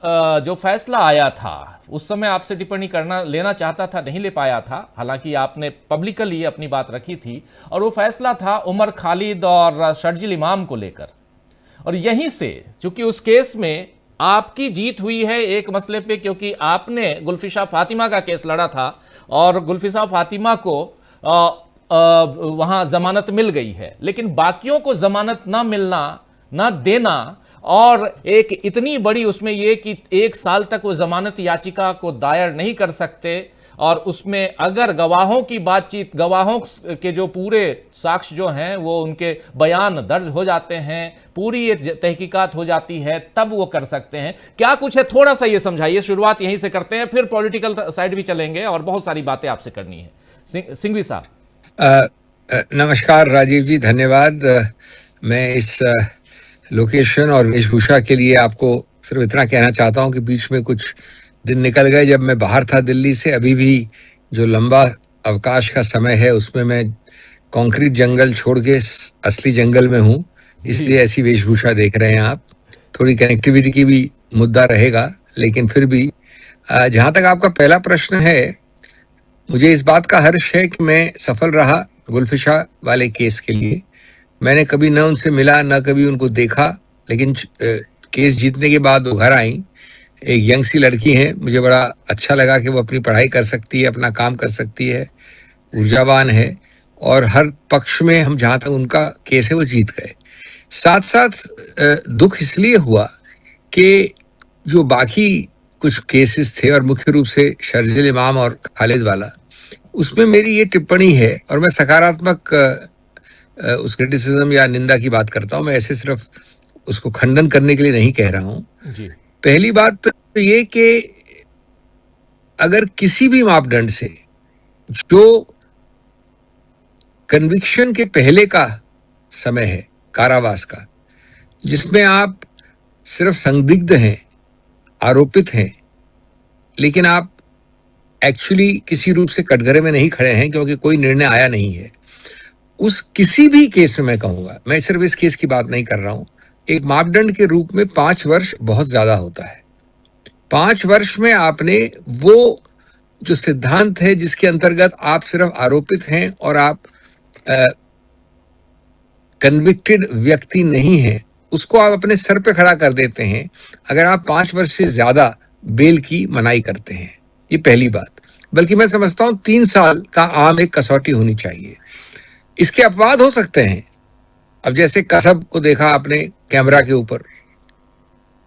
जो फैसला आया था उस समय आपसे टिप्पणी करना लेना चाहता था, नहीं ले पाया था, हालांकि आपने पब्लिकली अपनी बात रखी थी। और वो फैसला था उमर खालिद और शर्जिल इमाम को लेकर। और यहीं से चूंकि उस केस में आपकी जीत हुई है एक मसले पे, क्योंकि आपने गुलफिशा फातिमा का केस लड़ा था और गुलफिशा फातिमा को वहां जमानत मिल गई है, लेकिन बाकियों को जमानत ना मिलना, ना देना, और एक इतनी बड़ी उसमें यह कि 1 साल तक वो जमानत याचिका को दायर नहीं कर सकते, और उसमें अगर गवाहों की बातचीत, गवाहों के जो पूरे साक्ष्य जो हैं वो उनके बयान दर्ज हो जाते हैं, पूरी ये तहकीकात हो जाती है, तब वो कर सकते हैं। क्या कुछ है, थोड़ा सा ये समझाइए। शुरुआत यहीं से करते हैं, फिर पॉलिटिकल साइड भी चलेंगे और बहुत सारी बातें आपसे करनी है। सिंघवी साहब। नमस्कार राजीव जी, धन्यवाद। मैं इस लोकेशन और वेशभूषा के लिए आपको सिर्फ इतना कहना चाहता हूं कि बीच में कुछ दिन निकल गए जब मैं बाहर था दिल्ली से। अभी भी जो लंबा अवकाश का समय है उसमें मैं कंक्रीट जंगल छोड़ के असली जंगल में हूं, इसलिए ऐसी वेशभूषा देख रहे हैं आप। थोड़ी कनेक्टिविटी की भी मुद्दा रहेगा, लेकिन फिर भी जहां तक आपका पहला प्रश्न है, मुझे इस बात का हर्ष है कि मैं सफल रहा गुलफिशा वाले केस के लिए। मैंने कभी न उनसे मिला, न कभी उनको देखा, लेकिन केस जीतने के बाद वो घर आई। एक यंग सी लड़की है, मुझे बड़ा अच्छा लगा कि वो अपनी पढ़ाई कर सकती है, अपना काम कर सकती है, ऊर्जावान है, और हर पक्ष में हम जहाँ तक उनका केस है वो जीत गए। साथ साथ दुख इसलिए हुआ कि जो बाकी कुछ केसेस थे, और मुख्य रूप से शर्जिल इमाम और खालिद वाला, उसमें मेरी ये टिप्पणी है, और मैं सकारात्मक उस क्रिटिसिज्म या निंदा की बात करता हूं, मैं ऐसे सिर्फ उसको खंडन करने के लिए नहीं कह रहा हूं जी। पहली बात तो ये कि अगर किसी भी मापदंड से जो कन्विक्शन के पहले का समय है कारावास का, जिसमें आप सिर्फ संदिग्ध हैं, आरोपित हैं, लेकिन आप एक्चुअली किसी रूप से कटघरे में नहीं खड़े हैं क्योंकि कोई निर्णय आया नहीं है, उस किसी भी केस में मैं कहूंगा, मैं सिर्फ इस केस की बात नहीं कर रहा हूं, एक मापदंड के रूप में 5 वर्ष बहुत ज्यादा होता है। 5 वर्ष में आपने वो जो सिद्धांत है जिसके अंतर्गत आप सिर्फ आरोपित हैं और आप कन्विक्टेड व्यक्ति नहीं हैं, उसको आप अपने सर पे खड़ा कर देते हैं अगर आप 5 वर्ष से ज्यादा बेल की मनाही करते हैं। ये पहली बात। बल्कि मैं समझता हूं 3 साल का आम एक कसौटी होनी चाहिए। इसके अपवाद हो सकते हैं। अब जैसे कसब को देखा आपने कैमरा के ऊपर,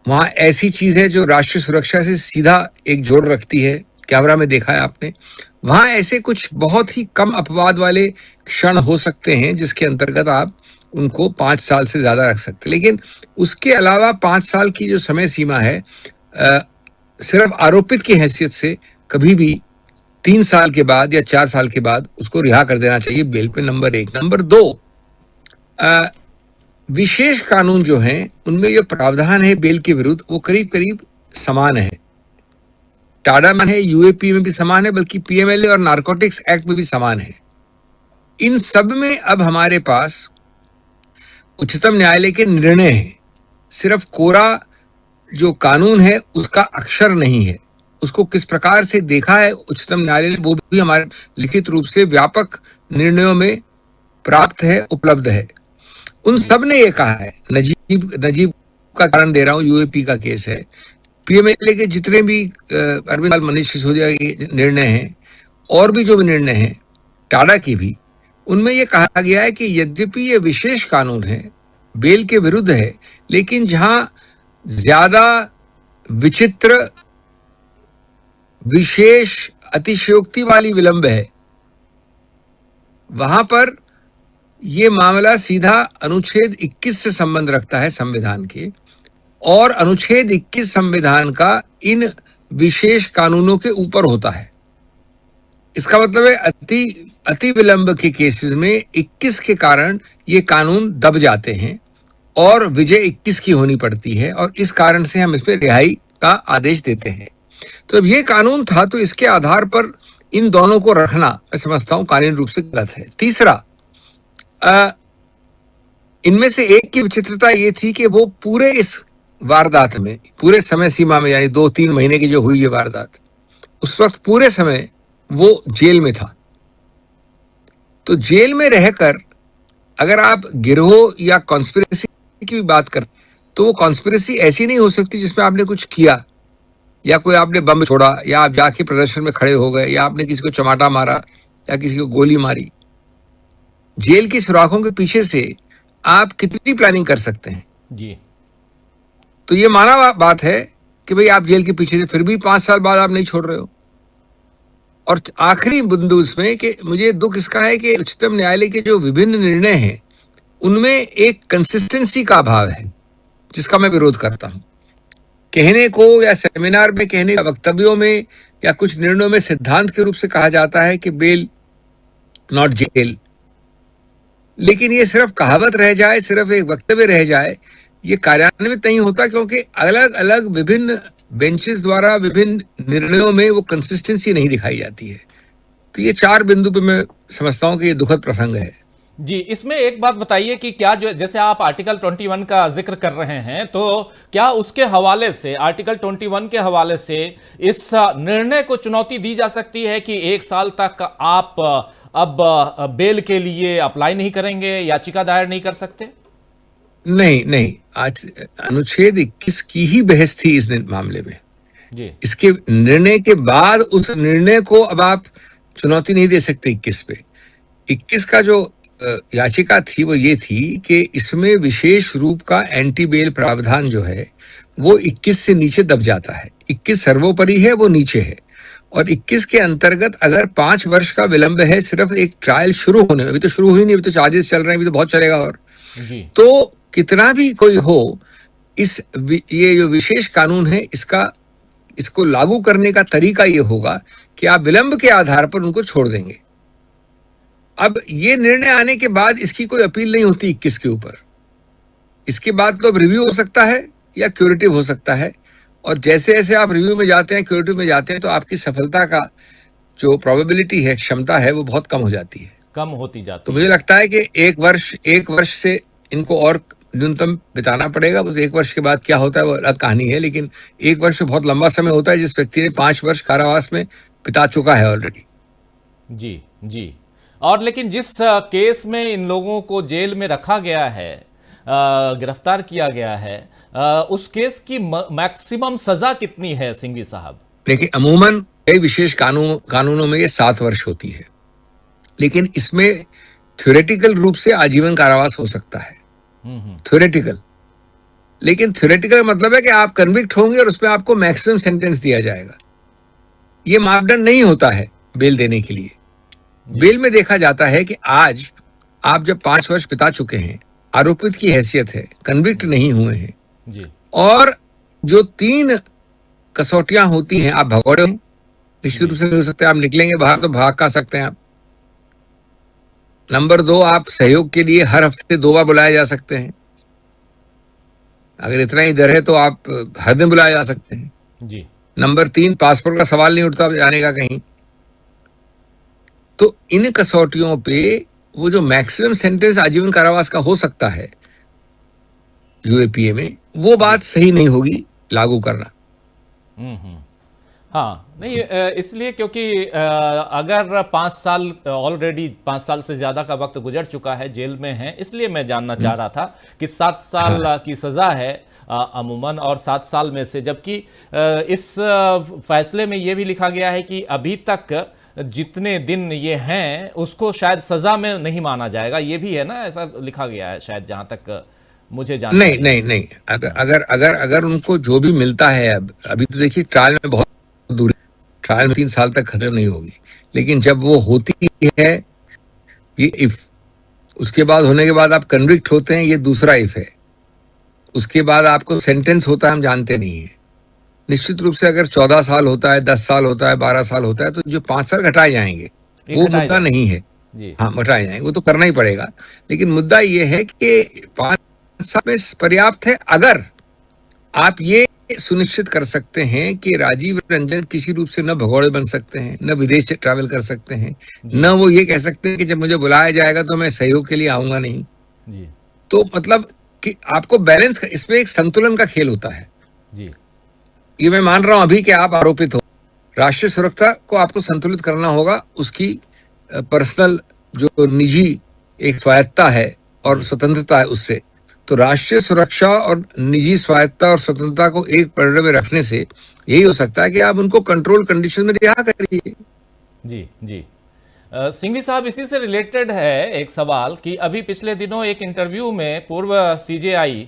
वहां ऐसी चीज है जो राष्ट्रीय सुरक्षा से सीधा एक जोड़ रखती है, कैमरा में देखा है आपने। वहां ऐसे कुछ बहुत ही कम अपवाद वाले क्षण हो सकते हैं जिसके अंतर्गत आप उनको 5 साल से ज्यादा रख सकते हैं, लेकिन उसके अलावा 5 साल की जो समय सीमा है, सिर्फ आरोपित की हैसियत से कभी भी 3 साल के बाद या 4 साल के बाद उसको रिहा कर देना चाहिए बेल पे, नंबर 1। नंबर 2, विशेष कानून जो हैं उनमें जो प्रावधान है बेल के विरुद्ध, वो करीब करीब समान है। टाडा में है, यूएपी में भी समान है, बल्कि पीएमएलए और नारकोटिक्स एक्ट में भी समान है। इन सब में अब हमारे पास उच्चतम न्यायालय के निर्णय हैं, सिर्फ कोरा जो कानून है उसका अक्षर नहीं है। उसको किस प्रकार से देखा है उच्चतम न्यायालय ने, वो भी हमारे लिखित रूप से व्यापक निर्णयों में प्राप्त है, उपलब्ध है। उन सब ने ये कहा है, नजीब का कारण दे रहा हूं, यूएपी का केस है, पीएमएलए के जितने भी अरविंद मनीष सिसोदिया के निर्णय हैं, और भी जो भी निर्णय हैं, टाडा की भी, उनमें यह कहा गया है कि यद्यपि ये विशेष कानून है, बेल के विरुद्ध है, लेकिन जहां ज्यादा विचित्र, विशेष, अतिशयोक्ति वाली विलंब है, वहां पर यह मामला सीधा अनुच्छेद 21 से संबंध रखता है संविधान के, और अनुच्छेद 21 संविधान का इन विशेष कानूनों के ऊपर होता है। इसका मतलब है अति विलंब के केसेस में 21 के कारण ये कानून दब जाते हैं और विजय 21 की होनी पड़ती है, और इस कारण से हम इस पर रिहाई का आदेश देते हैं। तो अब ये कानून था, तो इसके आधार पर इन दोनों को रखना मैं समझता हूं कानूनी रूप से गलत है। तीसरा, इनमें से एक की विचित्रता ये थी कि वो पूरे इस वारदात में, पूरे समय सीमा में, यानी 2-3 महीने की जो हुई ये वारदात, उस वक्त पूरे समय वो जेल में था। तो जेल में रहकर अगर आप गिरोह या कॉन्स्पिरेसी की भी बात करते, तो वो कॉन्स्पिरेसी ऐसी नहीं हो सकती जिसमें आपने कुछ किया, या कोई आपने बम छोड़ा, या आप जाके प्रदर्शन में खड़े हो गए, या आपने किसी को चमाटा मारा, या किसी को गोली मारी। जेल की सुराखों के पीछे से आप कितनी प्लानिंग कर सकते हैं? जी। तो ये माना बात है कि भाई आप जेल के पीछे से फिर भी 5 साल बाद आप नहीं छोड़ रहे हो। और आखिरी बिंदु इसमें कि मुझे दुख इसका है कि उच्चतम न्यायालय के जो विभिन्न निर्णय हैं उनमें एक कंसिस्टेंसी का अभाव है, जिसका मैं विरोध करता हूं। कहने को या सेमिनार में कहने का, वक्तव्यों में या कुछ निर्णयों में सिद्धांत के रूप से कहा जाता है कि बेल नॉट जेल, लेकिन ये सिर्फ कहावत रह जाए, सिर्फ एक वक्तव्य रह जाए, ये कार्यान्वित नहीं होता, क्योंकि अलग अलग विभिन्न बेंचेस द्वारा विभिन्न निर्णयों में वो कंसिस्टेंसी नहीं दिखाई जाती है। तो ये 4 बिंदु पे मैं समझता हूं कि ये दुखद प्रसंग है। जी, इसमें एक बात बताइए कि क्या, जो जैसे आप आर्टिकल 21 का जिक्र कर रहे हैं, तो क्या उसके हवाले से, आर्टिकल 21 के हवाले से इस निर्णय को चुनौती दी जा सकती है कि 1 साल तक आप अब बेल के लिए अप्लाई नहीं करेंगे, याचिका दायर नहीं कर सकते? नहीं नहीं, आज अनुच्छेद 21 की ही बहस थी इस मामले में। जी। इसके निर्णय के बाद उस निर्णय को अब आप चुनौती नहीं दे सकते 21 पे। 21 का जो याचिका थी वो ये थी कि इसमें विशेष रूप का एंटी बेल प्रावधान जो है वो 21 से नीचे दब जाता है। 21 सर्वोपरि है, वो नीचे है। और 21 के अंतर्गत अगर 5 वर्ष का विलंब है सिर्फ एक ट्रायल शुरू होने में, अभी तो शुरू हुई नहीं, अभी तो चार्जेस चल रहे हैं, अभी तो बहुत चलेगा। और जी। तो कितना भी कोई हो, ये जो विशेष कानून है इसको लागू करने का तरीका ये होगा कि आप विलंब के आधार पर उनको छोड़ देंगे। अब ये निर्णय आने के बाद इसकी कोई अपील नहीं होती 21 के ऊपर। इसके बाद तो अब रिव्यू हो सकता है या क्यूरेटिव हो सकता है, और जैसे जैसे आप रिव्यू में जाते हैं, क्यूरेटिव में जाते हैं, तो आपकी सफलता का जो प्रोबेबिलिटी है, क्षमता है, वो बहुत कम हो जाती है, कम होती जाती तो मुझे लगता है कि एक वर्ष से इनको और न्यूनतम बिताना पड़ेगा। बस 1 वर्ष के बाद क्या होता है वो अलग कहानी है, लेकिन 1 वर्ष बहुत लंबा समय होता है जिस व्यक्ति ने 5 वर्ष कारावास में बिता चुका है ऑलरेडी। जी। जी। और लेकिन जिस केस में इन लोगों को जेल में रखा गया है, गिरफ्तार किया गया है, उस केस की मैक्सिमम सजा कितनी है सिंघवी साहब? देखिए, अमूमन कई विशेष कानूनों में ये 7 वर्ष होती है, लेकिन इसमें थ्योरेटिकल रूप से आजीवन कारावास हो सकता है। थ्योरेटिकल, लेकिन थ्योरेटिकल मतलब है कि आप कन्विक्ट होंगे और उसमें आपको मैक्सिमम सेंटेंस दिया जाएगा। ये मापदंड नहीं होता है बेल देने के लिए। बेल में देखा जाता है कि आज आप जब 5 वर्ष बिता चुके हैं, आरोपित की हैसियत है, कन्विक्ट नहीं हुए हैं, जी। और जो 3 कसौटियां होती हैं, आप भगोड़े हो, निश्चित रूप से नहीं हो सकते, आप निकलेंगे बाहर तो भाग का सकते हैं आप। नंबर 2, आप सहयोग के लिए हर हफ्ते 2 बार बुलाए जा सकते हैं। अगर इतना ही डर है तो आप हर दिन बुलाए जा सकते हैं। जी। नंबर 3, पासपोर्ट का सवाल नहीं उठता जाने का कहीं। तो इन कसौटियों पे वो जो मैक्सिमम सेंटेंस आजीवन कारावास का हो सकता है यूएपीए में, वो बात सही नहीं होगी लागू करना। हाँ, नहीं, इसलिए क्योंकि अगर 5 साल, ऑलरेडी 5 साल से ज्यादा का वक्त गुजर चुका है, जेल में है, इसलिए मैं जानना चाह रहा था कि 7 साल की सजा है अमूमन, और 7 साल में से, जबकि इस फैसले में यह भी लिखा गया है कि अभी तक जितने दिन ये हैं उसको शायद सजा में नहीं माना जाएगा, ये भी है ना, ऐसा लिखा गया है शायद, जहां तक मुझे जानना। नहीं, अगर उनको जो भी मिलता है, अभी तो देखिए ट्रायल में बहुत दूर, ट्रायल में 3 साल तक खत्म नहीं होगी, लेकिन जब वो होती है, ये इफ, उसके बाद होने के बाद आप कन्विक्ट होते हैं, ये दूसरा इफ है। उसके बाद आपको सेंटेंस होता है, हम जानते नहीं है। निश्चित रूप से अगर 14 साल होता है, 10 साल होता है, 12 साल होता है, तो जो 5 साल घटाए जाएंगे वो मुद्दा नहीं है। हाँ, घटाए जाएंगे, वो तो करना ही पड़ेगा, लेकिन मुद्दा ये है कि 5 साल में पर्याप्त है अगर आप ये सुनिश्चित कर सकते हैं कि राजीव रंजन किसी रूप से न भगोड़े बन सकते हैं, न विदेश से ट्रैवल कर सकते हैं, न वो ये कह सकते हैं कि जब मुझे बुलाया जाएगा तो मैं सहयोग के लिए आऊंगा नहीं। जी। तो मतलब कि आपको बैलेंस, इसमें एक संतुलन का खेल होता है। जी ये मैं मान रहा हूं अभी कि आप आरोपित हो, राष्ट्रीय सुरक्षा को आपको संतुलित करना होगा, उसकी पर्सनल जो निजी एक स्वायत्ता है और स्वतंत्रता है उससे। तो राष्ट्रीय सुरक्षा और निजी स्वायत्ता और स्वतंत्रता को एक पर्याय में रखने से यही हो सकता है कि आप उनको कंट्रोल कंडीशन में रिहा करिए। जी जी सिंघवी साहब, इसी से रिलेटेड है एक सवाल कि अभी पिछले दिनों एक इंटरव्यू में पूर्व सीजेआई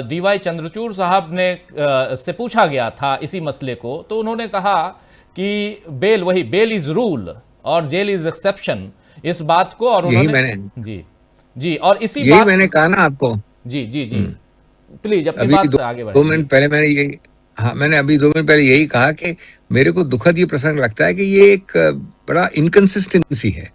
डीवाई चंद्रचूड़ साहब ने से पूछा गया था इसी मसले को, तो उन्होंने कहा कि बेल इज रूल और जेल इज एक्सेप्शन, इस बात को, और उन्होंने जी और इसी बात मैंने कहा ना आपको। जी जी जी प्लीज अपनी अभी बात आगे बढ़ाइए। 2 मिनट पहले मैंने अभी 2 मिनट पहले यही कहा कि मेरे को दुखद ये प्रसंग लगता है कि ये एक बड़ा इनकंसिस्टेंसी है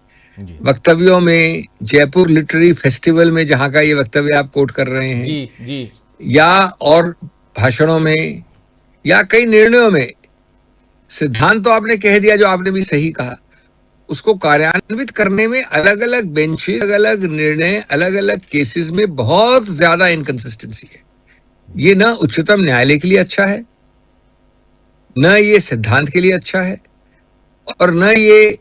वक्तव्यों में। जयपुर लिटरेरी फेस्टिवल में जहां का ये वक्तव्य आप कोट कर रहे हैं, जी जी, या और भाषणों में या कई निर्णयों में, सिद्धांत तो आपने कह दिया जो आपने भी सही कहा, उसको कार्यान्वित करने में अलग अलग बेंचेस, अलग अलग निर्णय, अलग अलग केसेस में बहुत ज्यादा इनकंसिस्टेंसी है। ये न उच्चतम न्यायालय के लिए अच्छा है, न ये सिद्धांत के लिए अच्छा है, और न ये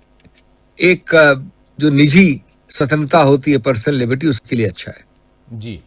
एक जो निजी स्वतंत्रता होती है, पर्सनल लिबर्टी, उसके लिए अच्छा है। जी।